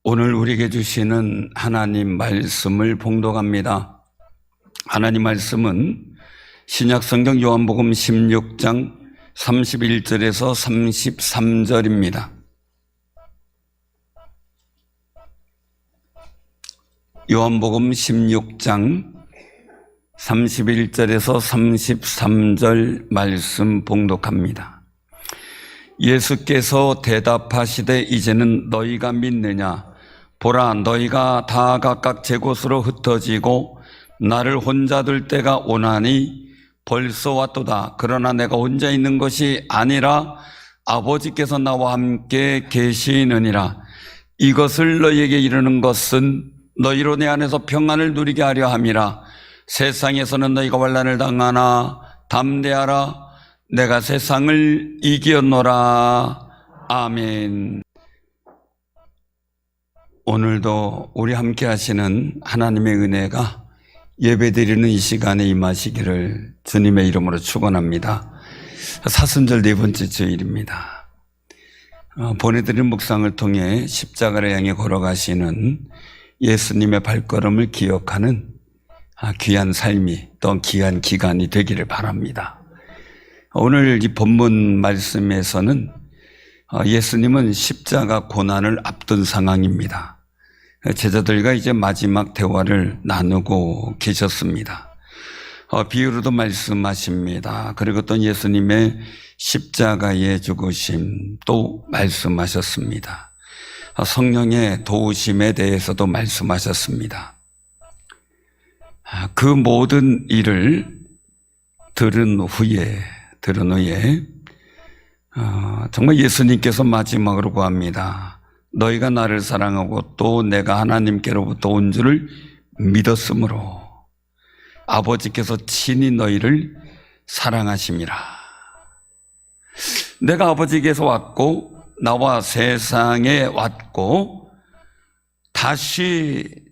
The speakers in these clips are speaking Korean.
오늘 우리에게 주시는 하나님 말씀을 봉독합니다. 하나님 말씀은 신약성경 요한복음 16장 31절에서 33절입니다. 요한복음 16장 31절에서 33절 말씀 봉독합니다. 예수께서 대답하시되 이제는 너희가 믿느냐? 보라, 너희가 다 각각 제 곳으로 흩어지고 나를 혼자 둘 때가 오나니 벌써 왔도다. 그러나 내가 혼자 있는 것이 아니라 아버지께서 나와 함께 계시느니라. 이것을 너희에게 이르는 것은 너희로 내 안에서 평안을 누리게 하려 함이라. 세상에서는 너희가 환난을 당하나 담대하라. 내가 세상을 이겼노라. 아멘. 오늘도 우리 함께 하시는 하나님의 은혜가 예배드리는 이 시간에 임하시기를 주님의 이름으로 축원합니다. 사순절 네 번째 주일입니다. 보내드린 묵상을 통해 십자가를 향해 걸어가시는 예수님의 발걸음을 기억하는 귀한 삶이 또 귀한 기간이 되기를 바랍니다. 오늘 이 본문 말씀에서는 예수님은 십자가 고난을 앞둔 상황입니다. 제자들과 이제 마지막 대화를 나누고 계셨습니다. 비유로도 말씀하십니다. 그리고 또 예수님의 십자가의 죽으심 또 말씀하셨습니다. 성령의 도우심에 대해서도 말씀하셨습니다. 그 모든 일을 들은 후에 정말 예수님께서 마지막으로 구합니다. 너희가 나를 사랑하고 또 내가 하나님께로부터 온 줄을 믿었으므로 아버지께서 친히 너희를 사랑하심이라. 내가 아버지께서 왔고 나와 세상에 왔고 다시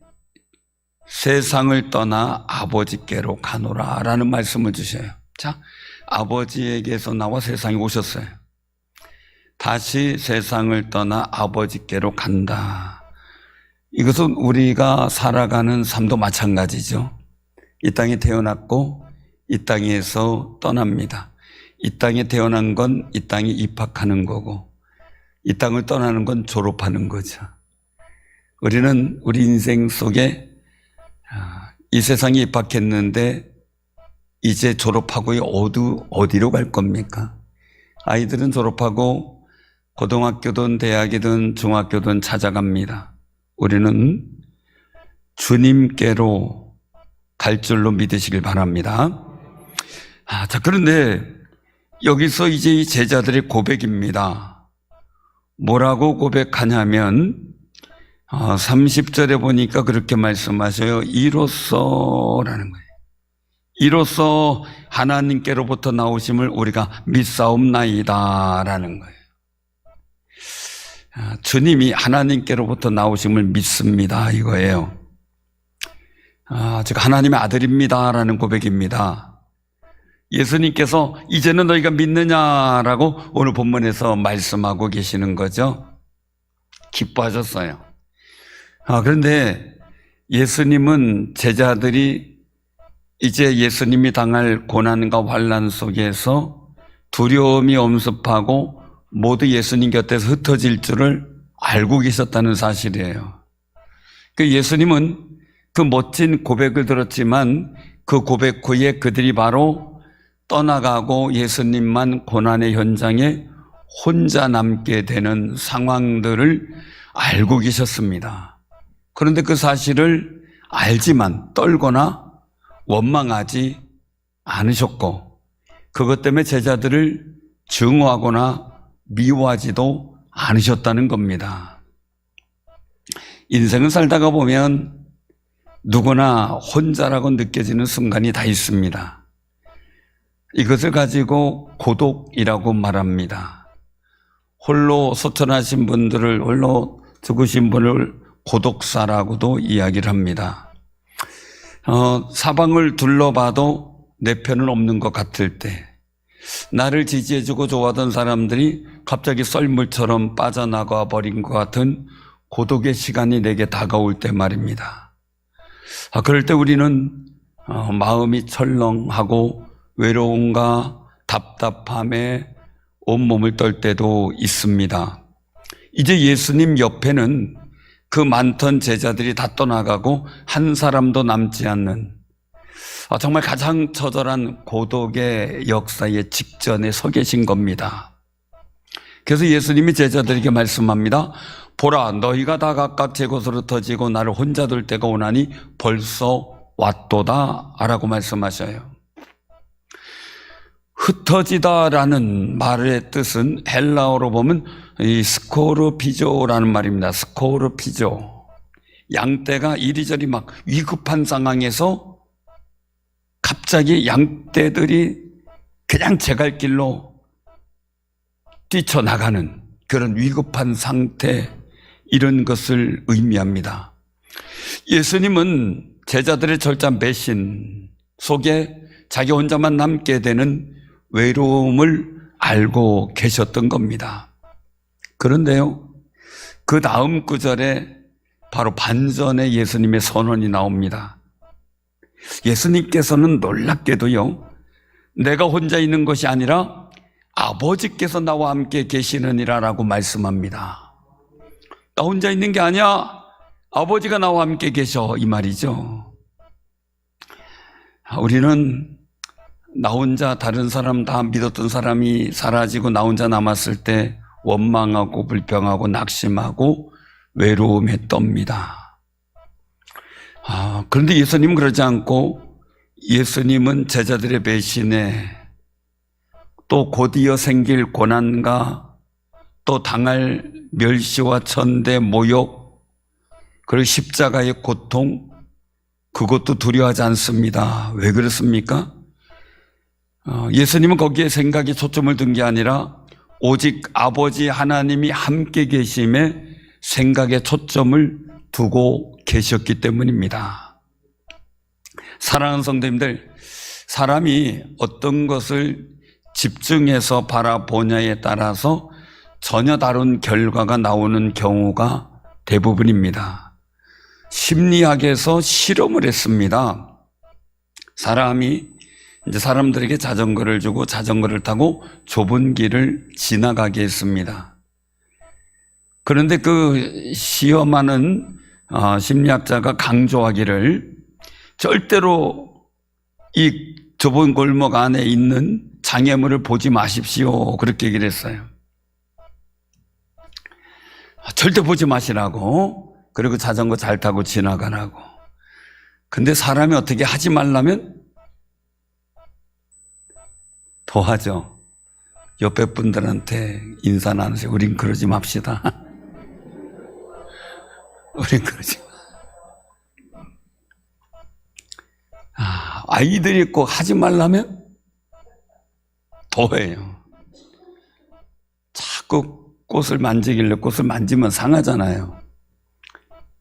세상을 떠나 아버지께로 가노라 라는 말씀을 주셔요. 자, 아버지에게서 나와 세상에 오셨어요. 다시 세상을 떠나 아버지께로 간다. 이것은 우리가 살아가는 삶도 마찬가지죠. 이 땅에 태어났고 이 땅에서 떠납니다. 이 땅에 태어난 건 이 땅에 입학하는 거고 이 땅을 떠나는 건 졸업하는 거죠. 우리는 우리 인생 속에 이 세상에 입학했는데 이제 졸업하고 어디로 갈 겁니까? 아이들은 졸업하고 고등학교든 대학이든 중학교든 찾아갑니다. 우리는 주님께로 갈 줄로 믿으시길 바랍니다. 자, 그런데 여기서 이제 이 제자들의 고백입니다. 뭐라고 고백하냐면 30절에 보니까 그렇게 말씀하셔요. 이로써라는 거예요. 이로써 하나님께로부터 나오심을 우리가 믿사옵나이다라는 거예요. 주님이 하나님께로부터 나오심을 믿습니다 이거예요. 즉 하나님의 아들입니다라는 고백입니다. 예수님께서 이제는 너희가 믿느냐라고 오늘 본문에서 말씀하고 계시는 거죠. 기뻐하셨어요. 그런데 예수님은 제자들이 이제 예수님이 당할 고난과 환난 속에서 두려움이 엄습하고 모두 예수님 곁에서 흩어질 줄을 알고 계셨다는 사실이에요. 예수님은 그 멋진 고백을 들었지만 그 고백 후에 그들이 바로 떠나가고 예수님만 고난의 현장에 혼자 남게 되는 상황들을 알고 계셨습니다. 그런데 그 사실을 알지만 떨거나 원망하지 않으셨고 그것 때문에 제자들을 증오하거나 미워하지도 않으셨다는 겁니다. 인생을 살다가 보면 누구나 혼자라고 느껴지는 순간이 다 있습니다. 이것을 가지고 고독이라고 말합니다. 홀로 소천하신 분들을, 홀로 죽으신 분을 고독사라고도 이야기를 합니다. 사방을 둘러봐도 내 편은 없는 것 같을 때, 나를 지지해주고 좋아하던 사람들이 갑자기 썰물처럼 빠져나가 버린 것 같은 고독의 시간이 내게 다가올 때 말입니다. 그럴 때 우리는 마음이 철렁하고 외로움과 답답함에 온몸을 떨 때도 있습니다. 이제 예수님 옆에는 그 많던 제자들이 다 떠나가고 한 사람도 남지 않는 정말 가장 처절한 고독의 역사의 직전에 서 계신 겁니다. 그래서 예수님이 제자들에게 말씀합니다. 보라, 너희가 다 각각 제 곳으로 흩어지고 나를 혼자 둘 때가 오나니 벌써 왔도다 라고 말씀하셔요. 흩어지다라는 말의 뜻은 헬라어로 보면 이 스코르피조라는 말입니다. 스코르피조. 양떼가 이리저리 막 위급한 상황에서 갑자기 양떼들이 그냥 제 갈 길로 뛰쳐나가는 그런 위급한 상태, 이런 것을 의미합니다. 예수님은 제자들의 절단 배신 속에 자기 혼자만 남게 되는 외로움을 알고 계셨던 겁니다. 그런데요, 그 다음 구절에 바로 반전의 예수님의 선언이 나옵니다. 예수님께서는 놀랍게도요, 내가 혼자 있는 것이 아니라 아버지께서 나와 함께 계시느니라 라고 말씀합니다. 나 혼자 있는 게 아니야, 아버지가 나와 함께 계셔, 이 말이죠. 우리는 나 혼자, 다른 사람 다 믿었던 사람이 사라지고 나 혼자 남았을 때 원망하고 불평하고 낙심하고 외로움에 떱니다. 그런데 예수님은 그러지 않고, 예수님은 제자들의 배신에 또 곧이어 생길 고난과 또 당할 멸시와 천대, 모욕, 그리고 십자가의 고통, 그것도 두려워하지 않습니다. 왜 그렇습니까? 예수님은 거기에 생각이 초점을 둔 게 아니라 오직 아버지 하나님이 함께 계심에 생각에 초점을 두고 계셨기 때문입니다. 사랑하는 성도님들, 사람이 어떤 것을 집중해서 바라보냐에 따라서 전혀 다른 결과가 나오는 경우가 대부분입니다. 심리학에서 실험을 했습니다. 사람이 이제 사람들에게 자전거를 주고 자전거를 타고 좁은 길을 지나가게 했습니다. 그런데 그 시험하는 심리학자가 강조하기를 절대로 이 좁은 골목 안에 있는 장애물을 보지 마십시오, 그렇게 얘기를 했어요. 절대 보지 마시라고, 그리고 자전거 잘 타고 지나가라고. 근데 사람이 어떻게 하지 말라면 더 하죠. 옆에 분들한테 인사 나누세요. 우린 그러지 맙시다. 우린 그러지 마. 아이들이 꼭 하지 말라면 더 해요. 자꾸 꽃을 만지길래, 꽃을 만지면 상하잖아요.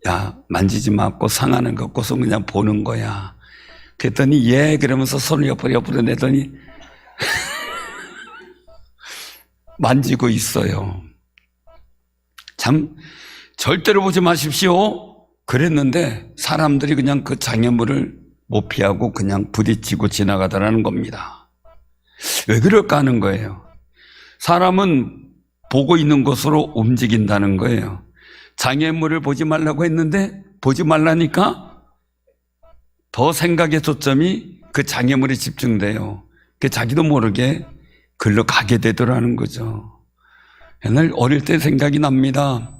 야, 만지지 마. 꽃 상하는 거, 꽃은 그냥 보는 거야. 그랬더니 예, 그러면서 손을 옆으로 내더니 만지고 있어요. 참, 절대로 보지 마십시오, 그랬는데 사람들이 그냥 그 장애물을 못 피하고 그냥 부딪히고 지나가더라는 겁니다. 왜 그럴까 하는 거예요. 사람은 보고 있는 것으로 움직인다는 거예요. 장애물을 보지 말라고 했는데 보지 말라니까 더 생각의 초점이 그 장애물에 집중돼요. 그 자기도 모르게 글로 가게 되더라는 거죠. 옛날 어릴 때 생각이 납니다.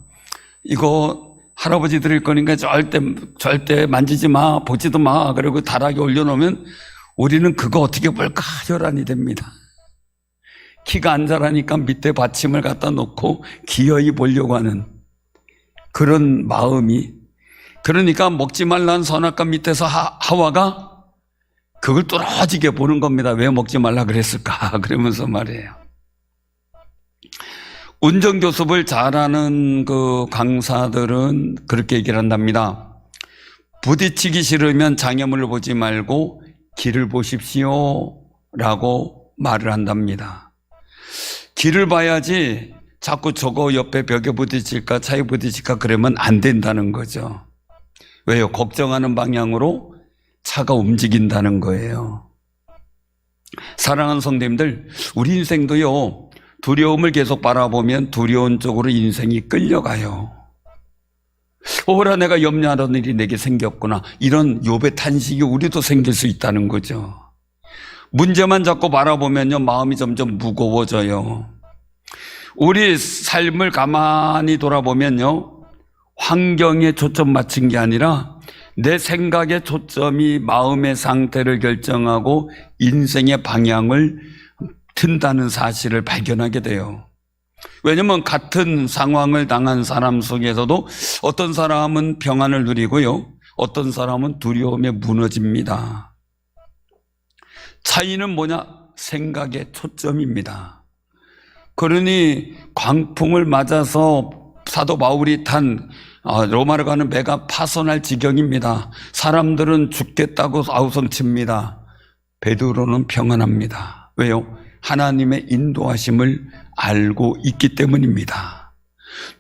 이거 할아버지 드릴 거니까 절대 만지지 마, 보지도 마. 그리고 다락에 올려놓으면 우리는 그거 어떻게 볼까 혈안이 됩니다. 키가 안 자라니까 밑에 받침을 갖다 놓고 기어이 보려고 하는 그런 마음이, 그러니까 먹지 말라는 선악과 밑에서 하와가 그걸 뚫어지게 보는 겁니다. 왜 먹지 말라 그랬을까? 그러면서 말이에요. 운전교습을 잘하는 그 강사들은 그렇게 얘기를 한답니다. 부딪히기 싫으면 장애물을 보지 말고 길을 보십시오 라고 말을 한답니다. 길을 봐야지 자꾸 저거 옆에 벽에 부딪힐까 차에 부딪힐까 그러면 안 된다는 거죠. 왜요? 걱정하는 방향으로 차가 움직인다는 거예요. 사랑하는 성도님들, 우리 인생도요, 두려움을 계속 바라보면 두려운 쪽으로 인생이 끌려가요. 오라 내가 염려하던 일이 내게 생겼구나, 이런 욥의 탄식이 우리도 생길 수 있다는 거죠. 문제만 자꾸 바라보면요, 마음이 점점 무거워져요. 우리 삶을 가만히 돌아보면요, 환경에 초점 맞춘 게 아니라 내 생각의 초점이 마음의 상태를 결정하고 인생의 방향을 튼다는 사실을 발견하게 돼요. 왜냐하면 같은 상황을 당한 사람 속에서도 어떤 사람은 평안을 누리고요, 어떤 사람은 두려움에 무너집니다. 차이는 뭐냐? 생각의 초점입니다. 그러니 광풍을 맞아서 사도 바울이 탄 로마로 가는 배가 파손할 지경입니다. 사람들은 죽겠다고 아우성칩니다. 베드로는 평안합니다. 왜요? 하나님의 인도하심을 알고 있기 때문입니다.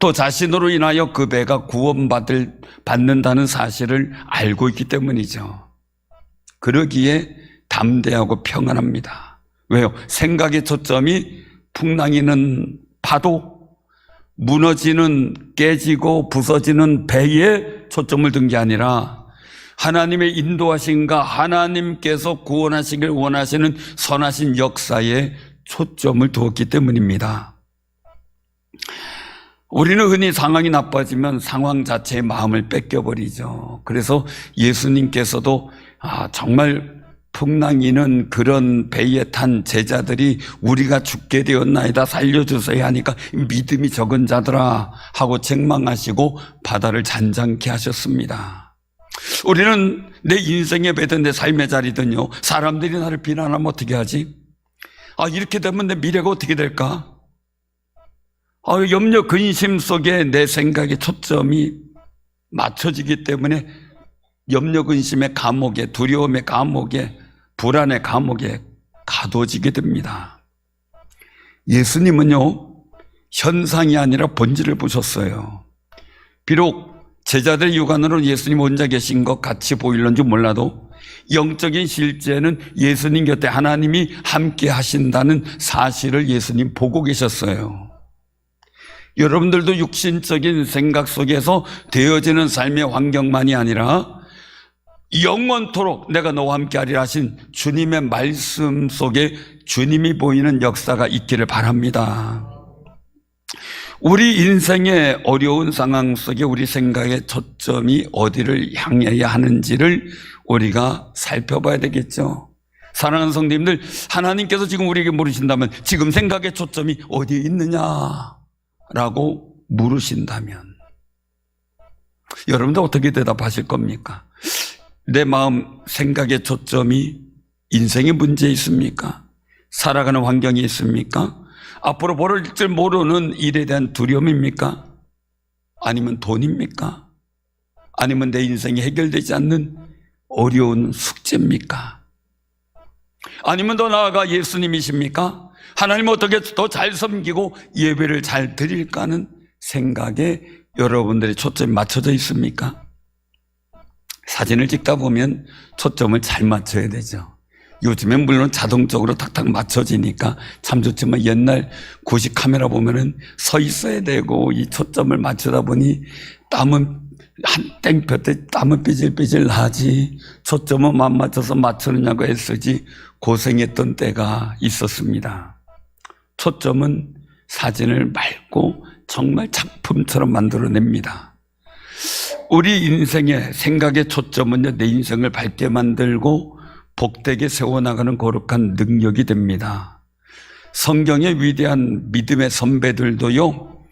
또 자신으로 인하여 그 배가 구원받는다는 사실을 알고 있기 때문이죠. 그러기에 담대하고 평안합니다. 왜요? 생각의 초점이 풍랑이는 파도, 무너지는, 깨지고 부서지는 배에 초점을 둔 게 아니라 하나님의 인도하심과 하나님께서 구원하시길 원하시는 선하신 역사에 초점을 두었기 때문입니다. 우리는 흔히 상황이 나빠지면 상황 자체의 마음을 뺏겨버리죠. 그래서 예수님께서도 정말 풍랑이는 그런 배에 탄 제자들이 우리가 죽게 되었나이다 살려주세요 하니까 믿음이 적은 자들아 하고 책망하시고 바다를 잔잔케 하셨습니다. 우리는 내 인생의 배든 내 삶의 자리든요, 사람들이 나를 비난하면 어떻게 하지? 이렇게 되면 내 미래가 어떻게 될까? 염려 근심 속에 내 생각의 초점이 맞춰지기 때문에 염려 근심의 감옥에, 두려움의 감옥에, 불안의 감옥에 가둬지게 됩니다. 예수님은요, 현상이 아니라 본질을 보셨어요. 비록 제자들 육안으로 예수님 혼자 계신 것 같이 보일런지 몰라도 영적인 실제는 예수님 곁에 하나님이 함께 하신다는 사실을 예수님 보고 계셨어요. 여러분들도 육신적인 생각 속에서 되어지는 삶의 환경만이 아니라 영원토록 내가 너와 함께 하리라 하신 주님의 말씀 속에 주님이 보이는 역사가 있기를 바랍니다. 우리 인생의 어려운 상황 속에 우리 생각의 초점이 어디를 향해야 하는지를 우리가 살펴봐야 되겠죠. 사랑하는 성도님들, 하나님께서 지금 우리에게 물으신다면 지금 생각의 초점이 어디에 있느냐라고 물으신다면 여러분들 어떻게 대답하실 겁니까? 내 마음 생각의 초점이 인생의 문제에 있습니까? 살아가는 환경에 있습니까? 앞으로 벌어질 줄 모르는 일에 대한 두려움입니까? 아니면 돈입니까? 아니면 내 인생이 해결되지 않는 어려운 숙제입니까? 아니면 더 나아가 예수님이십니까? 하나님 어떻게 더 잘 섬기고 예배를 잘 드릴까 하는 생각에 여러분들의 초점이 맞춰져 있습니까? 사진을 찍다 보면 초점을 잘 맞춰야 되죠. 요즘엔 물론 자동적으로 탁탁 맞춰지니까 참 좋지만 옛날 구식 카메라 보면은 서 있어야 되고 이 초점을 맞추다 보니 땀은 한 땡볕에 땀은 삐질삐질 나지 초점은 안 맞춰서 맞추느냐고 애쓰지 고생했던 때가 있었습니다. 초점은 사진을 맑고 정말 작품처럼 만들어냅니다. 우리 인생의 생각의 초점은요, 내 인생을 밝게 만들고 복되게 세워나가는 거룩한 능력이 됩니다. 성경의 위대한 믿음의 선배들도요,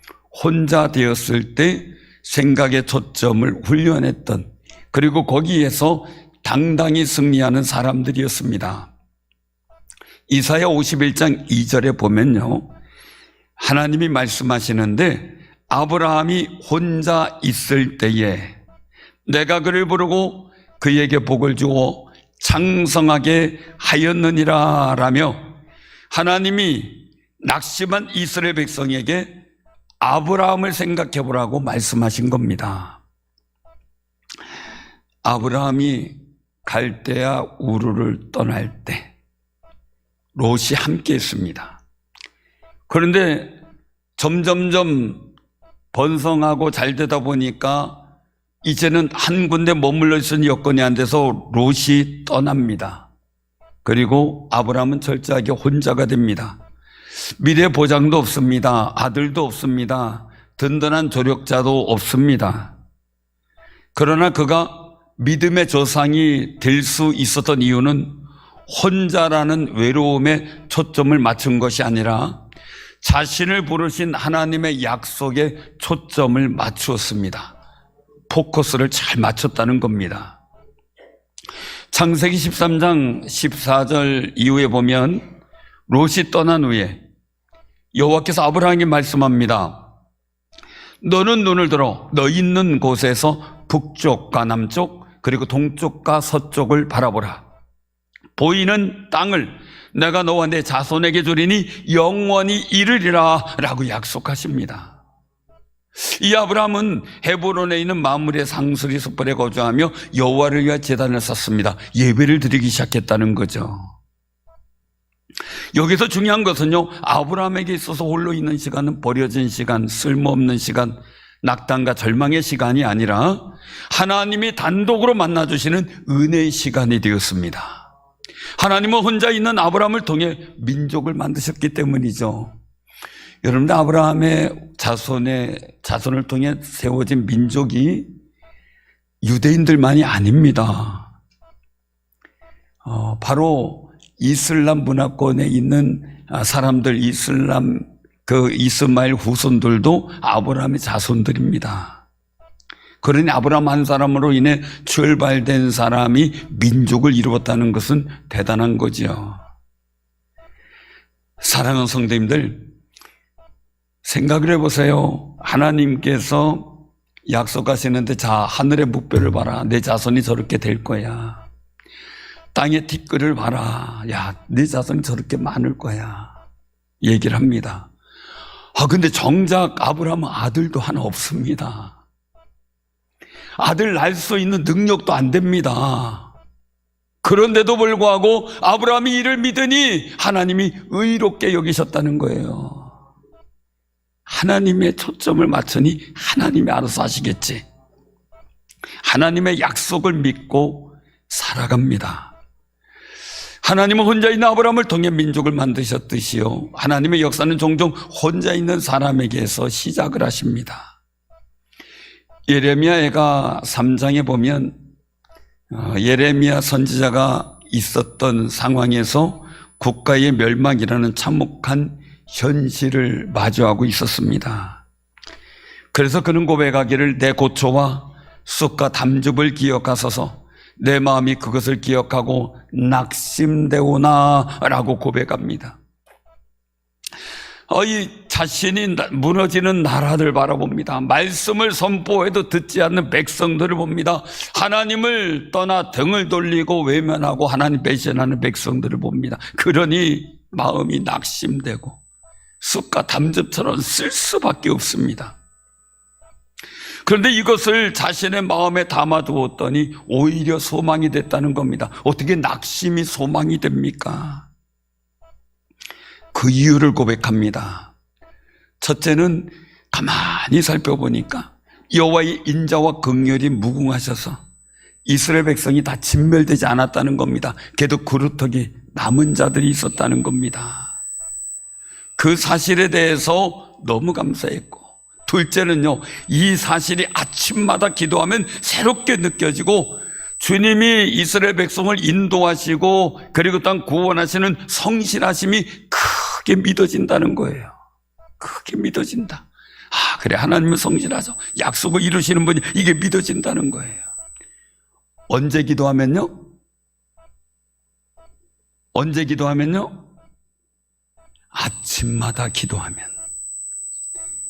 혼자 되었을 때 생각의 초점을 훈련했던, 그리고 거기에서 당당히 승리하는 사람들이었습니다. 이사야 51장 2절에 보면요, 하나님이 말씀하시는데 아브라함이 혼자 있을 때에 내가 그를 부르고 그에게 복을 주어 창성하게 하였느니라 라며 하나님이 낙심한 이스라엘 백성에게 아브라함을 생각해 보라고 말씀하신 겁니다. 아브라함이 갈대아 우르를 떠날 때 롯이 함께 했습니다. 그런데 점점점 번성하고 잘 되다 보니까 이제는 한 군데 머물러 있은 여건이 안 돼서 롯이 떠납니다. 그리고 아브라함은 철저하게 혼자가 됩니다. 미래 보장도 없습니다. 아들도 없습니다. 든든한 조력자도 없습니다. 그러나 그가 믿음의 조상이 될 수 있었던 이유는 혼자라는 외로움에 초점을 맞춘 것이 아니라 자신을 부르신 하나님의 약속에 초점을 맞추었습니다. 포커스를 잘 맞췄다는 겁니다. 창세기 13장 14절 이후에 보면 롯이 떠난 후에 여호와께서 아브라함에게 말씀합니다. 너는 눈을 들어 너 있는 곳에서 북쪽과 남쪽 그리고 동쪽과 서쪽을 바라보라. 보이는 땅을 내가 너와 내 자손에게 주리니 영원히 이르리라 라고 약속하십니다. 이 아브라함은 헤브론에 있는 마므레 상수리 숯불에 거주하며 여호와를 위하여 제단을 쌓습니다. 예배를 드리기 시작했다는 거죠. 여기서 중요한 것은요, 아브라함에게 있어서 홀로 있는 시간은 버려진 시간, 쓸모없는 시간, 낙담과 절망의 시간이 아니라 하나님이 단독으로 만나주시는 은혜의 시간이 되었습니다. 하나님은 혼자 있는 아브라함을 통해 민족을 만드셨기 때문이죠. 여러분들, 아브라함의 자손을 통해 세워진 민족이 유대인들만이 아닙니다. 바로 이슬람 문화권에 있는 사람들, 이스마엘 후손들도 아브라함의 자손들입니다. 그러니 아브라함 한 사람으로 인해 출발된 사람이 민족을 이루었다는 것은 대단한 거죠. 사랑하는 성도님들, 생각을 해보세요. 하나님께서 약속하시는데, 자, 하늘의 묵별을 봐라. 내 자손이 저렇게 될 거야. 땅의 티끌을 봐라. 야, 네 자손이 저렇게 많을 거야. 얘기를 합니다. 근데 정작 아브라함은 아들도 하나 없습니다. 아들 낳을 수 있는 능력도 안 됩니다. 그런데도 불구하고 아브라함이 이를 믿으니 하나님이 의롭게 여기셨다는 거예요. 하나님의 초점을 맞추니 하나님이 알아서 하시겠지. 하나님의 약속을 믿고 살아갑니다. 하나님은 혼자 있는 아브라함을 통해 민족을 만드셨듯이요, 하나님의 역사는 종종 혼자 있는 사람에게서 시작을 하십니다. 예레미야가 3장에 보면 예레미야 선지자가 있었던 상황에서 국가의 멸망이라는 참혹한 현실을 마주하고 있었습니다. 그래서 그는 고백하기를, 내 고초와 쑥과 담즙을 기억하소서, 내 마음이 그것을 기억하고 낙심되오나 라고 고백합니다. 이 자신이 무너지는 나라들 바라봅니다. 말씀을 선포해도 듣지 않는 백성들을 봅니다. 하나님을 떠나 등을 돌리고 외면하고 하나님 배신하는 백성들을 봅니다. 그러니 마음이 낙심되고 쑥과 담즙처럼 쓸 수밖에 없습니다. 그런데 이것을 자신의 마음에 담아두었더니 오히려 소망이 됐다는 겁니다. 어떻게 낙심이 소망이 됩니까? 그 이유를 고백합니다. 첫째는 가만히 살펴보니까 여호와의 인자와 긍휼이 무궁하셔서 이스라엘 백성이 다 진멸되지 않았다는 겁니다. 걔도 그루터기 남은 자들이 있었다는 겁니다. 그 사실에 대해서 너무 감사했고, 둘째는요, 이 사실이 아침마다 기도하면 새롭게 느껴지고 주님이 이스라엘 백성을 인도하시고 그리고 땅 구원하시는 성실하심이 크게 믿어진다는 거예요. 크게 믿어진다. 그래, 하나님은 성실하셔. 약속을 이루시는 분이, 이게 믿어진다는 거예요. 언제 기도하면요? 언제 기도하면요? 아침마다 기도하면.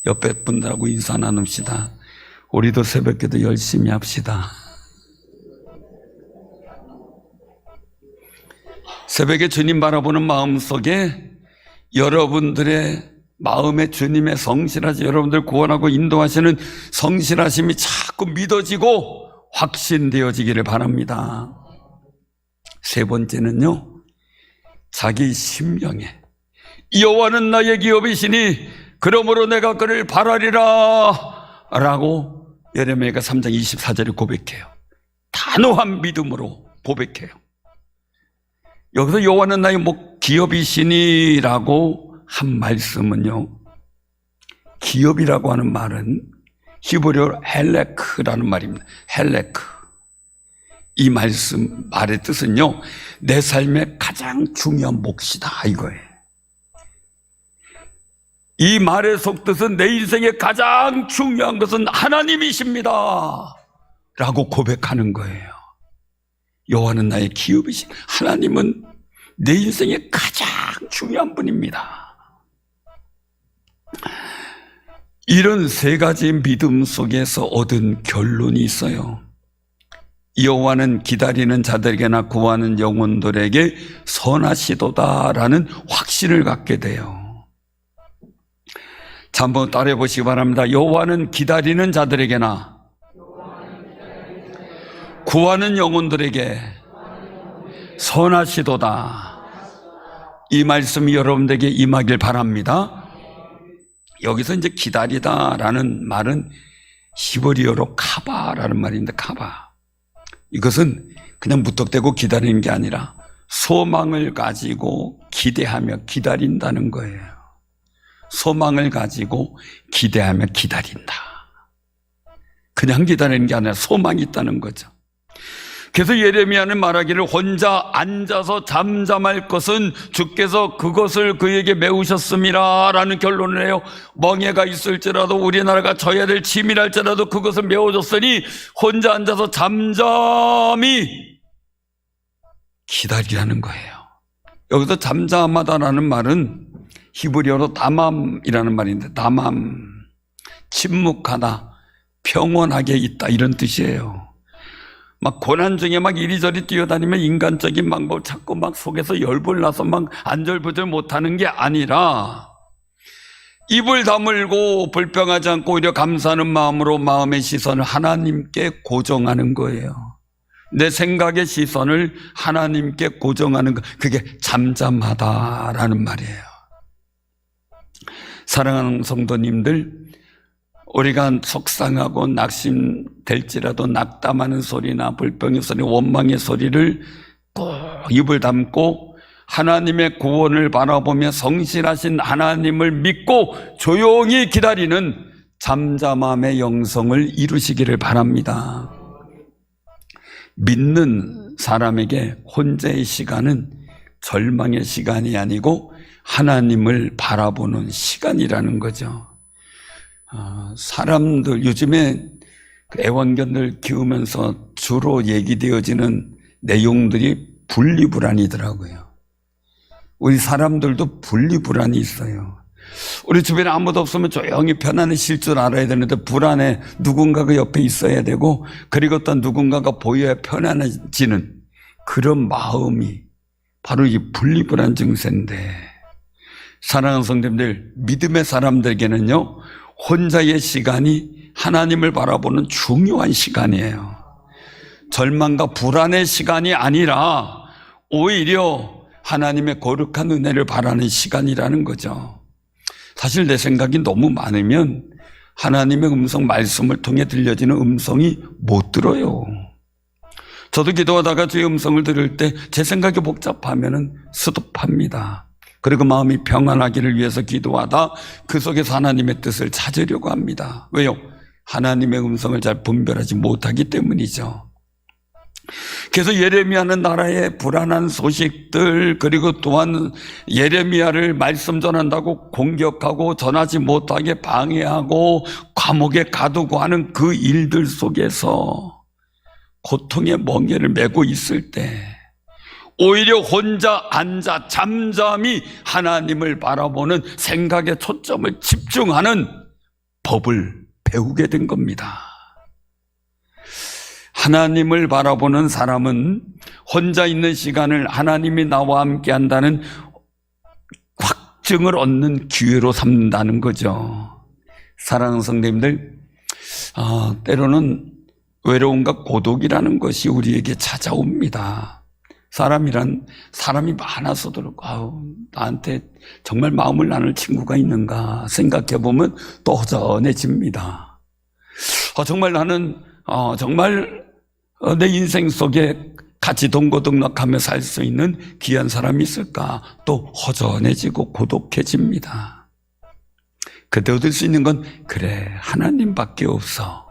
옆에 분들하고 인사 나눕시다. 우리도 새벽기도 열심히 합시다. 새벽에 주님 바라보는 마음속에 여러분들의 마음의 주님의 성실하시 여러분들 구원하고 인도하시는 성실하심이 자꾸 믿어지고 확신되어지기를 바랍니다. 세 번째는요, 자기 심령에 여호와는 나의 기업이시니 그러므로 내가 그를 바라리라 라고 예레미야가 3장 24절에 고백해요. 단호한 믿음으로 고백해요. 여기서 여호와는 나의 기업이시니 라고 한 말씀은요, 기업이라고 하는 말은 히브리어로 헬레크라는 말입니다. 헬레크. 이 말의 뜻은요, 내 삶의 가장 중요한 몫이다 이거예요. 이 말의 속뜻은 내 인생의 가장 중요한 것은 하나님이십니다 라고 고백하는 거예요. 여호와는 나의 기업이신 하나님은 내 인생의 가장 중요한 분입니다. 이런 세 가지 믿음 속에서 얻은 결론이 있어요. 여호와는 기다리는 자들에게나 구하는 영혼들에게 선하시도다라는 확신을 갖게 돼요. 자, 한번 따라해 보시기 바랍니다. 여호와는 기다리는 자들에게나 구하는 영혼들에게 선하시도다. 이 말씀이 여러분들에게 임하길 바랍니다. 여기서 이제 기다리다라는 말은 히브리어로 카바라는 말인데, 카바. 이것은 그냥 무턱대고 기다리는 게 아니라 소망을 가지고 기대하며 기다린다는 거예요. 소망을 가지고 기대하며 기다린다. 그냥 기다리는 게 아니라 소망이 있다는 거죠. 그래서 예레미야는 말하기를 혼자 앉아서 잠잠할 것은 주께서 그것을 그에게 메우셨음이라 라는 결론을 해요. 멍해가 있을지라도 우리나라가 져야 될 치밀할지라도 그것을 메워줬으니 혼자 앉아서 잠잠히 기다리라는 거예요. 여기서 잠잠하다라는 말은 히브리어로 다맘이라는 말인데, 다맘, 침묵하다, 평온하게 있다 이런 뜻이에요. 막 고난 중에 막 이리저리 뛰어다니며 인간적인 방법을 찾고 막 속에서 열불 나서 막 안절부절 못하는 게 아니라 입을 다물고 불평하지 않고 오히려 감사하는 마음으로 마음의 시선을 하나님께 고정하는 거예요. 내 생각의 시선을 하나님께 고정하는 것, 그게 잠잠하다라는 말이에요. 사랑하는 성도님들, 우리가 속상하고 낙심될지라도 낙담하는 소리나 불평의 소리, 원망의 소리를 꼭 입을 담고 하나님의 구원을 바라보며 성실하신 하나님을 믿고 조용히 기다리는 잠잠함의 영성을 이루시기를 바랍니다. 믿는 사람에게 혼자의 시간은 절망의 시간이 아니고 하나님을 바라보는 시간이라는 거죠. 사람들 요즘에 애완견들 키우면서 주로 얘기되어지는 내용들이 분리불안이더라고요. 우리 사람들도 분리불안이 있어요. 우리 주변에 아무도 없으면 조용히 편안해질 줄 알아야 되는데 불안해. 누군가가 옆에 있어야 되고, 그리고 또 누군가가 보여야 편안해지는 그런 마음이 바로 이 분리불안 증세인데, 사랑하는 성도님들, 믿음의 사람들에게는요, 혼자의 시간이 하나님을 바라보는 중요한 시간이에요. 절망과 불안의 시간이 아니라 오히려 하나님의 거룩한 은혜를 바라는 시간이라는 거죠. 사실 내 생각이 너무 많으면 하나님의 음성, 말씀을 통해 들려지는 음성이 못 들어요. 저도 기도하다가 주의 음성을 들을 때 제 생각이 복잡하면 스톱합니다. 그리고 마음이 평안하기를 위해서 기도하다 그 속에서 하나님의 뜻을 찾으려고 합니다. 왜요? 하나님의 음성을 잘 분별하지 못하기 때문이죠. 그래서 예레미야는 나라의 불안한 소식들, 그리고 또한 예레미야를 말씀 전한다고 공격하고 전하지 못하게 방해하고 감옥에 가두고 하는 그 일들 속에서 고통의 멍에를 메고 있을 때 오히려 혼자 앉아 잠잠히 하나님을 바라보는 생각에 초점을 집중하는 법을 배우게 된 겁니다. 하나님을 바라보는 사람은 혼자 있는 시간을 하나님이 나와 함께 한다는 확증을 얻는 기회로 삼는다는 거죠. 사랑하는 성도님들, 때로는 외로움과 고독이라는 것이 우리에게 찾아옵니다. 사람이란 사람이 많아서도 그렇고 나한테 정말 마음을 나눌 친구가 있는가 생각해보면 또 허전해집니다. 정말 나는 정말 내 인생 속에 같이 동고동락하며 살 수 있는 귀한 사람이 있을까? 또 허전해지고 고독해집니다. 그때 얻을 수 있는 건 그래 하나님밖에 없어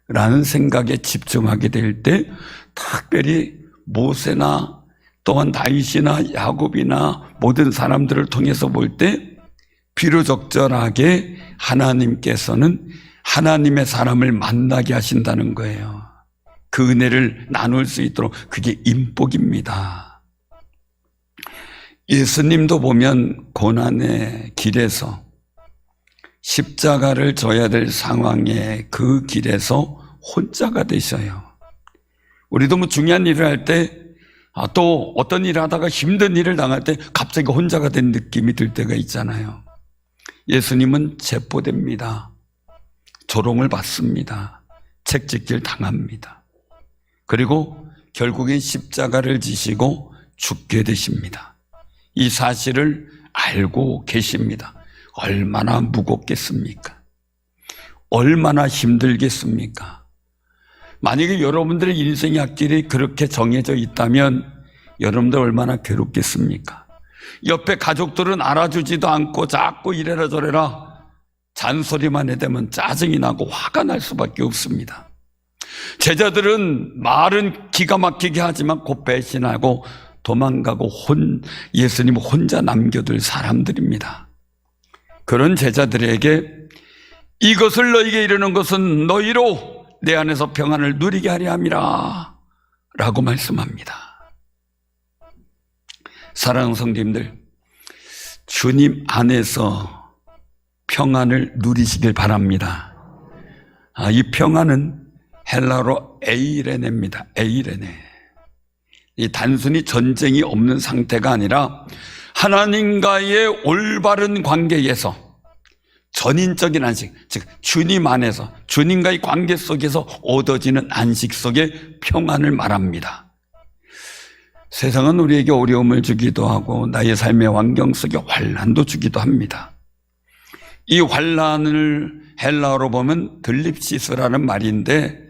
라는 생각에 집중하게 될 때 특별히 모세나 또한 다윗이나 야곱이나 모든 사람들을 통해서 볼 때 비로적절하게 하나님께서는 하나님의 사람을 만나게 하신다는 거예요. 그 은혜를 나눌 수 있도록 그게 인복입니다. 예수님도 보면 고난의 길에서 십자가를 져야 될 상황에 그 길에서 혼자가 되셔요. 우리도 뭐 중요한 일을 할 때 또 어떤 일을 하다가 힘든 일을 당할 때 갑자기 혼자가 된 느낌이 들 때가 있잖아요. 예수님은 체포됩니다. 조롱을 받습니다. 책짓기를 당합니다. 그리고 결국엔 십자가를 지시고 죽게 되십니다. 이 사실을 알고 계십니다. 얼마나 무겁겠습니까? 얼마나 힘들겠습니까? 만약에 여러분들의 인생의 앞길이 그렇게 정해져 있다면 여러분들 얼마나 괴롭겠습니까? 옆에 가족들은 알아주지도 않고 자꾸 이래라 저래라 잔소리만 해대면 짜증이 나고 화가 날 수밖에 없습니다. 제자들은 말은 기가 막히게 하지만 곧 배신하고 도망가고 예수님 혼자 남겨둘 사람들입니다. 그런 제자들에게 이것을 너희에게 이르는 것은 너희로 내 안에서 평안을 누리게 하려 함이라 라고 말씀합니다. 사랑하는 성도님들, 주님 안에서 평안을 누리시길 바랍니다. 이 평안은 헬라어로 에이레네입니다. 에이레네. 이 단순히 전쟁이 없는 상태가 아니라 하나님과의 올바른 관계에서 전인적인 안식, 즉 주님 안에서 주님과의 관계 속에서 얻어지는 안식 속에 평안을 말합니다. 세상은 우리에게 어려움을 주기도 하고 나의 삶의 환경 속에 환난도 주기도 합니다. 이 환난을 헬라어로 보면 들립시스라는 말인데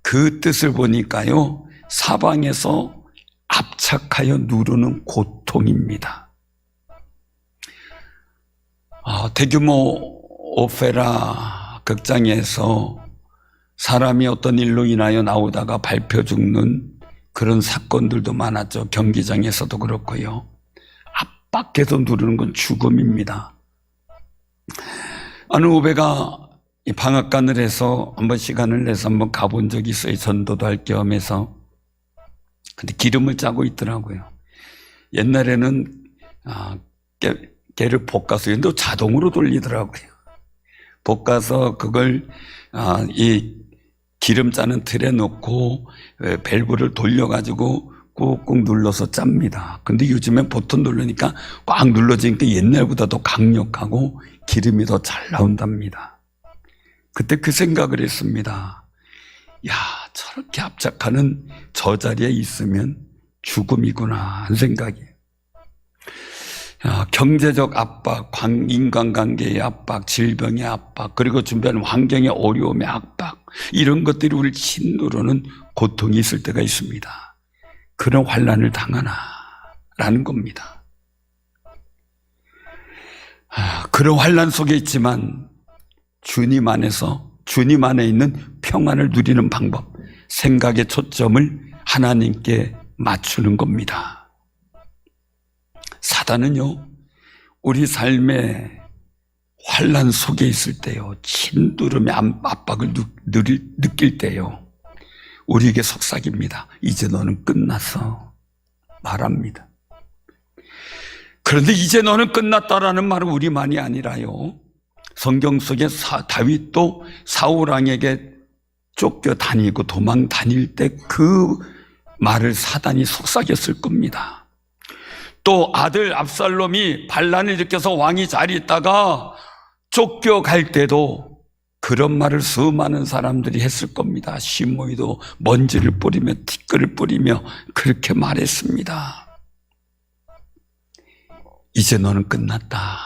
그 뜻을 보니까요, 사방에서 압착하여 누르는 고통입니다. 대규모 오페라 극장에서 사람이 어떤 일로 인하여 나오다가 밟혀 죽는 그런 사건들도 많았죠. 경기장에서도 그렇고요. 압박해서 누르는 건 죽음입니다. 어느 후배가 방앗간을 해서 한번 시간을 내서 한번 가본 적이 있어요. 전도도 할 겸해서. 근데 기름을 짜고 있더라고요. 옛날에는 걔를 볶아서 근데 자동으로 돌리더라고요. 볶아서 그걸 이 기름 짜는 틀에 넣고 밸브를 돌려가지고 꾹꾹 눌러서 짭니다. 근데 요즘엔 버튼 누르니까 꽉 눌러지니까 옛날보다 더 강력하고 기름이 더 잘 나온답니다. 그때 그 생각을 했습니다. 야, 저렇게 압착하는 저 자리에 있으면 죽음이구나 하는 생각이에요. 경제적 압박, 인간관계의 압박, 질병의 압박, 그리고 주변 환경의 어려움의 압박, 이런 것들이 우리를 짓누르는 고통이 있을 때가 있습니다. 그런 환난을 당하나라는 겁니다. 그런 환난 속에 있지만 주님 안에서 주님 안에 있는 평안을 누리는 방법, 생각의 초점을 하나님께 맞추는 겁니다. 사단은요, 우리 삶의 환난 속에 있을 때요, 짓누름의 압박을 느낄 때요, 우리에게 속삭입니다. 이제 너는 끝났어 말합니다. 그런데 이제 너는 끝났다라는 말은 우리만이 아니라요, 성경 속에 다윗도 사울왕에게 쫓겨 다니고 도망 다닐 때 그 말을 사단이 속삭였을 겁니다. 또 아들 압살롬이 반란을 일으켜서 왕이 자리에 있다가 쫓겨갈 때도 그런 말을 수많은 사람들이 했을 겁니다. 시므이도 먼지를 뿌리며 티끌을 뿌리며 그렇게 말했습니다. 이제 너는 끝났다.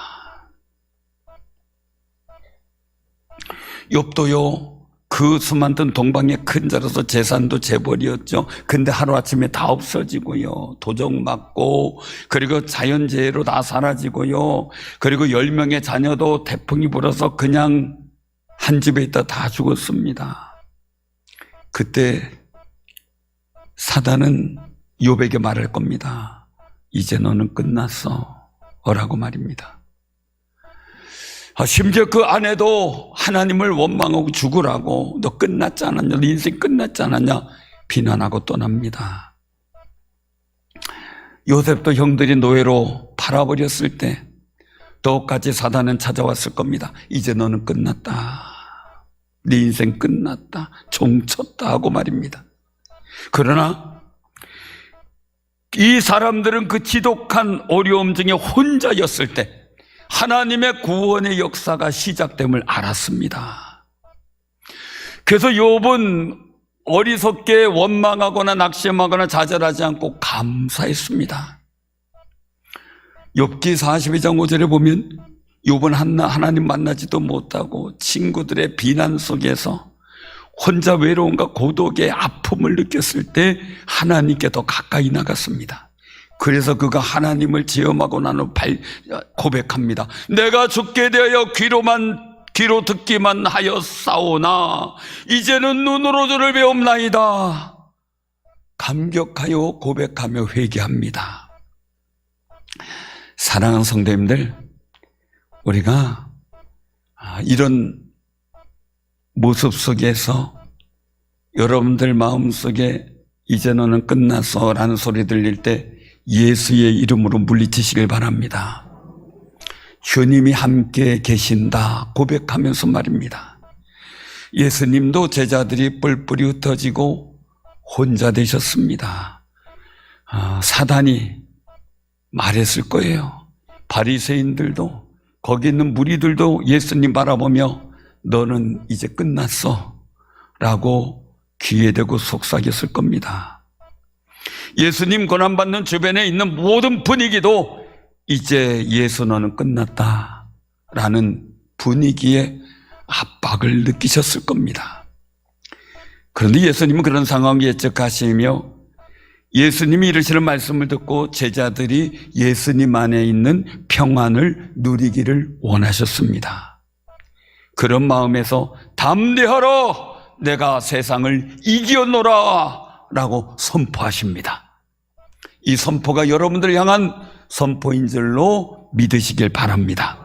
욥도요, 그 수많던 동방의 큰 자로서 재산도 재벌이었죠. 근데 하루아침에 다 없어지고요. 도적 맞고, 그리고 자연재해로 다 사라지고요. 그리고 10명의 자녀도 태풍이 불어서 그냥 한 집에 있다 다 죽었습니다. 그때 사단은 욥에게 말할 겁니다. 이제 너는 끝났어 라고 말입니다. 심지어 그 아내도 하나님을 원망하고 죽으라고, 너 끝났지 않았냐, 너 인생 끝났지 않았냐 비난하고 떠납니다. 요셉도 형들이 노예로 팔아버렸을 때 똑같이 사단은 찾아왔을 겁니다. 이제 너는 끝났다, 네 인생 끝났다, 종쳤다 하고 말입니다. 그러나 이 사람들은 그 지독한 어려움 중에 혼자였을 때 하나님의 구원의 역사가 시작됨을 알았습니다. 그래서 욥은 어리석게 원망하거나 낙심하거나 좌절하지 않고 감사했습니다. 욥기 42장 5절에 보면 욥은 하나님 만나지도 못하고 친구들의 비난 속에서 혼자 외로움과 고독의 아픔을 느꼈을 때 하나님께 더 가까이 나갔습니다. 그래서 그가 하나님을 체험하고 난 후 고백합니다. 내가 죽게 되어 귀로 듣기만 하였사오나 이제는 눈으로 주를 배움나이다. 감격하여 고백하며 회개합니다. 사랑하는 성도님들, 우리가 이런 모습 속에서 여러분들 마음속에 이제 너는 끝났어 라는 소리 들릴 때 예수의 이름으로 물리치시길 바랍니다. 주님이 함께 계신다 고백하면서 말입니다. 예수님도 제자들이 뿔뿔이 흩어지고 혼자 되셨습니다. 사단이 말했을 거예요. 바리새인들도, 거기 있는 무리들도 예수님 바라보며 너는 이제 끝났어 라고 귀에 대고 속삭였을 겁니다. 예수님 고난받는 주변에 있는 모든 분위기도 이제 예수 너는 끝났다 라는 분위기의 압박을 느끼셨을 겁니다. 그런데 예수님은 그런 상황을 예측하시며 예수님이 이르시는 말씀을 듣고 제자들이 예수님 안에 있는 평안을 누리기를 원하셨습니다. 그런 마음에서 담대하라, 내가 세상을 이기었노라 라고 선포하십니다. 이 선포가 여러분들을 향한 선포인 줄로 믿으시길 바랍니다.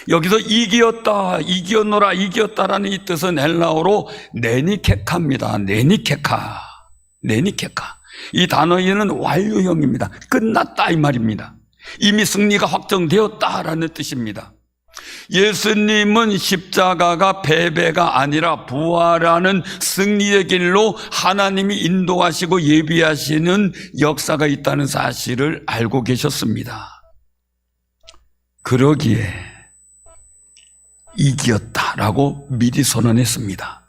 여기서 이기었다, 이기었노라, 이기었다라는 이 뜻은 헬라어로 네니케카입니다. 네니케카. 이 단어에는 완료형입니다. 끝났다 이 말입니다. 이미 승리가 확정되었다라는 뜻입니다. 예수님은 십자가가 패배가 아니라 부활하는 승리의 길로 하나님이 인도하시고 예비하시는 역사가 있다는 사실을 알고 계셨습니다. 그러기에 이겼다라고 미리 선언했습니다.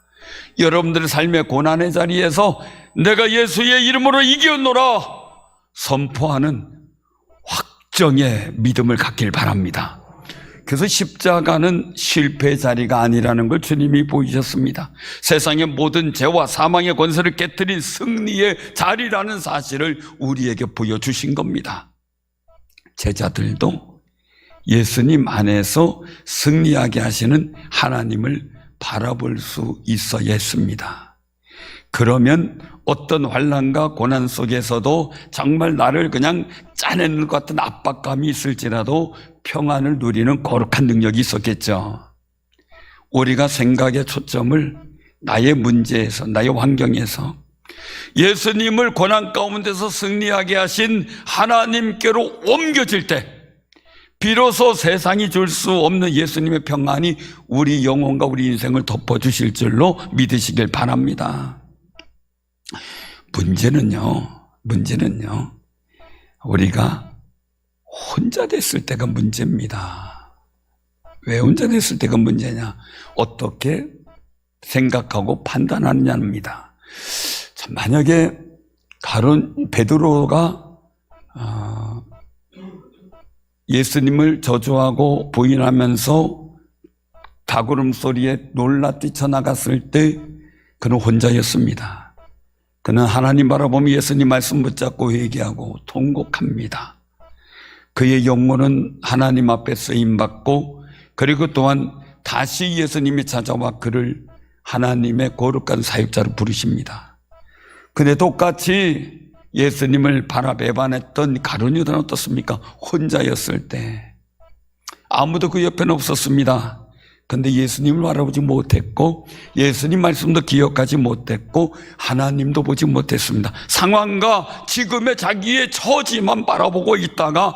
여러분들의 삶의 고난의 자리에서 내가 예수의 이름으로 이겼노라 선포하는 확정의 믿음을 갖길 바랍니다. 그래서 십자가는 실패의 자리가 아니라는 걸 주님이 보이셨습니다. 세상의 모든 죄와 사망의 권세를 깨뜨린 승리의 자리라는 사실을 우리에게 보여주신 겁니다. 제자들도 예수님 안에서 승리하게 하시는 하나님을 바라볼 수 있어야 했습니다. 그러면 어떤 환난과 고난 속에서도 정말 나를 그냥 짜내는 것 같은 압박감이 있을지라도 평안을 누리는 거룩한 능력이 있었겠죠. 우리가 생각의 초점을 나의 문제에서, 나의 환경에서 예수님을 고난 가운데서 승리하게 하신 하나님께로 옮겨질 때 비로소 세상이 줄 수 없는 예수님의 평안이 우리 영혼과 우리 인생을 덮어주실 줄로 믿으시길 바랍니다. 문제는요, 우리가 혼자 됐을 때가 문제입니다. 왜 혼자 됐을 때가 문제냐? 어떻게 생각하고 판단하느냐입니다. 만약에 베드로가 예수님을 저주하고 부인하면서 닭울음 소리에 놀라 뛰쳐나갔을 때 그는 혼자였습니다. 그는 하나님 바라보며 예수님 말씀 붙잡고 회개하고 통곡합니다. 그의 영혼은 하나님 앞에 쓰임받고, 그리고 또한 다시 예수님이 찾아와 그를 하나님의 거룩한 사역자로 부르십니다. 근데 똑같이 예수님을 바라 배반했던 가룟 유다는 어떻습니까? 혼자였을 때 아무도 그 옆에는 없었습니다. 근데 예수님을 바라보지 못했고, 예수님 말씀도 기억하지 못했고, 하나님도 보지 못했습니다. 상황과 지금의 자기의 처지만 바라보고 있다가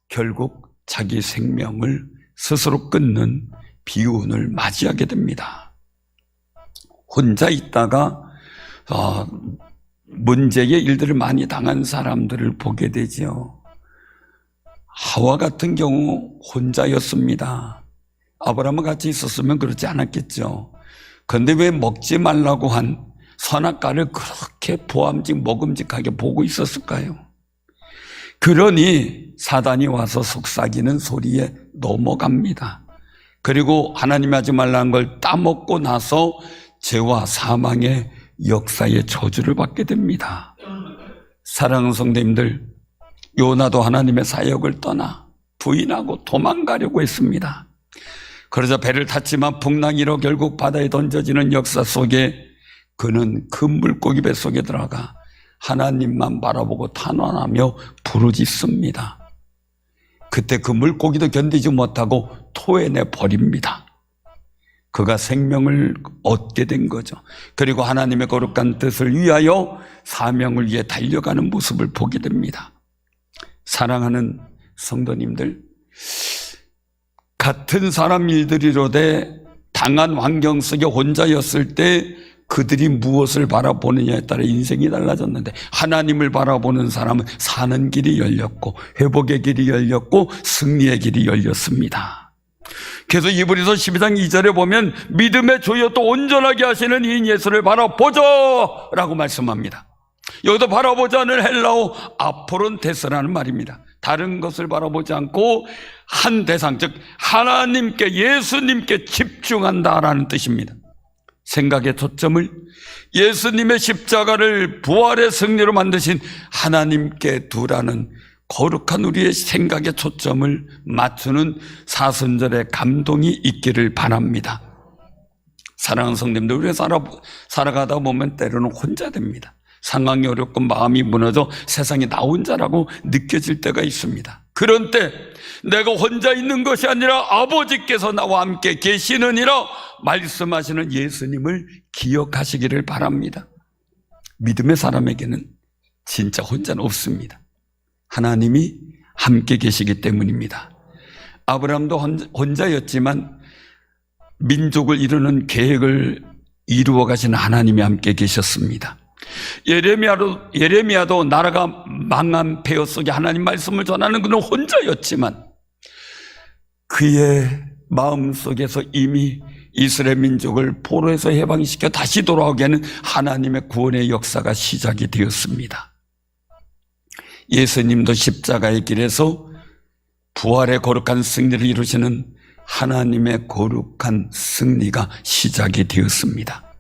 결국 자기 생명을 스스로 끊는 비운을 맞이하게 됩니다. 혼자 있다가 문제의 일들을 많이 당한 사람들을 보게 되죠. 하와 같은 경우 혼자였습니다. 아브라함과 같이 있었으면 그렇지 않았겠죠. 그런데 왜 먹지 말라고 한 선악과를 그렇게 먹음직하게 보고 있었을까요? 그러니 사단이 와서 속삭이는 소리에 넘어갑니다. 그리고 하나님이 하지 말라는 걸 따먹고 나서 죄와 사망의 역사의 저주를 받게 됩니다. 사랑하는 성도님들, 요나도 하나님의 사역을 떠나 부인하고 도망가려고 했습니다. 그러자 배를 탔지만 풍랑이로 결국 바다에 던져지는 역사 속에 그는 큰 물고기 뱃속에 들어가 하나님만 바라보고 탄원하며 부르짖습니다. 그때 그 물고기도 견디지 못하고 토해내 버립니다. 그가 생명을 얻게 된 거죠. 그리고 하나님의 거룩한 뜻을 위하여 사명을 위해 달려가는 모습을 보게 됩니다. 사랑하는 성도님들, 같은 사람 일들이로되 당한 환경 속에 혼자였을 때 그들이 무엇을 바라보느냐에 따라 인생이 달라졌는데, 하나님을 바라보는 사람은 사는 길이 열렸고 회복의 길이 열렸고 승리의 길이 열렸습니다. 그래서 이브리서 12장 2절에 보면 믿음의 조여 또 온전하게 하시는 이인 예수를 바라보자 라고 말씀합니다. 여기도 바라보자는 헬라어 아포론테스라는 말입니다. 다른 것을 바라보지 않고 한 대상, 즉 하나님께, 예수님께 집중한다라는 뜻입니다. 생각의 초점을 예수님의 십자가를 부활의 승리로 만드신 하나님께 두라는 거룩한 우리의 생각의 초점을 맞추는 사순절의 감동이 있기를 바랍니다. 사랑하는 성도님들, 우리가 살아가다 보면 때로는 혼자 됩니다. 상황이 어렵고 마음이 무너져 세상에 나 혼자라고 느껴질 때가 있습니다. 그런 때 내가 혼자 있는 것이 아니라 아버지께서 나와 함께 계시느니라 말씀하시는 예수님을 기억하시기를 바랍니다. 믿음의 사람에게는 진짜 혼자는 없습니다. 하나님이 함께 계시기 때문입니다. 아브라함도 혼자였지만 민족을 이루는 계획을 이루어 가시는 하나님이 함께 계셨습니다. 예레미야도 나라가 망한 폐허 속에 하나님 말씀을 전하는 그는 혼자였지만 그의 마음속에서 이미 이스라엘 민족을 포로에서 해방시켜 다시 돌아오게 하는 하나님의 구원의 역사가 시작이 되었습니다. 예수님도 십자가의 길에서 부활의 거룩한 승리를 이루시는 하나님의 거룩한 승리가 시작이 되었습니다.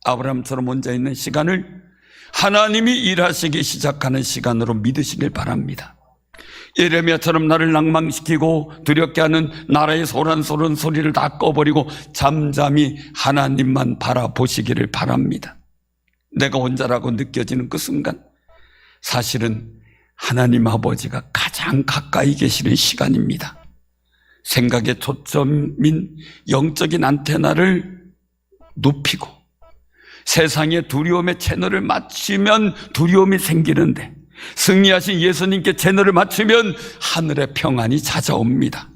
아브라함처럼 혼자 있는 시간을 하나님이 일하시기 시작하는 시간으로 믿으시길 바랍니다. 예레미야처럼 나를 낭망시키고 두렵게 하는 나라의 소란소란 소리를 다 꺼버리고 잠잠히 하나님만 바라보시기를 바랍니다. 내가 혼자라고 느껴지는 그 순간 사실은 하나님 아버지가 가장 가까이 계시는 시간입니다. 생각의 초점인 영적인 안테나를 높이고 세상의 두려움의 채널을 맞추면 두려움이 생기는데 승리하신 예수님께 채널을 맞추면 하늘의 평안이 찾아옵니다.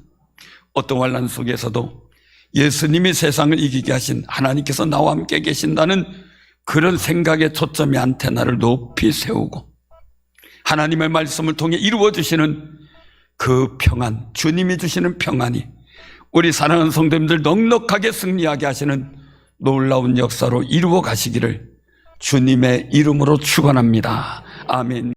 어떤 환난 속에서도 예수님이 세상을 이기게 하신 하나님께서 나와 함께 계신다는 그런 생각의 초점의 안테나를 높이 세우고 하나님의 말씀을 통해 이루어 주시는 그 평안, 주님이 주시는 평안이 우리 사랑하는 성도님들 넉넉하게 승리하게 하시는 놀라운 역사로 이루어 가시기를 주님의 이름으로 축원합니다. 아멘.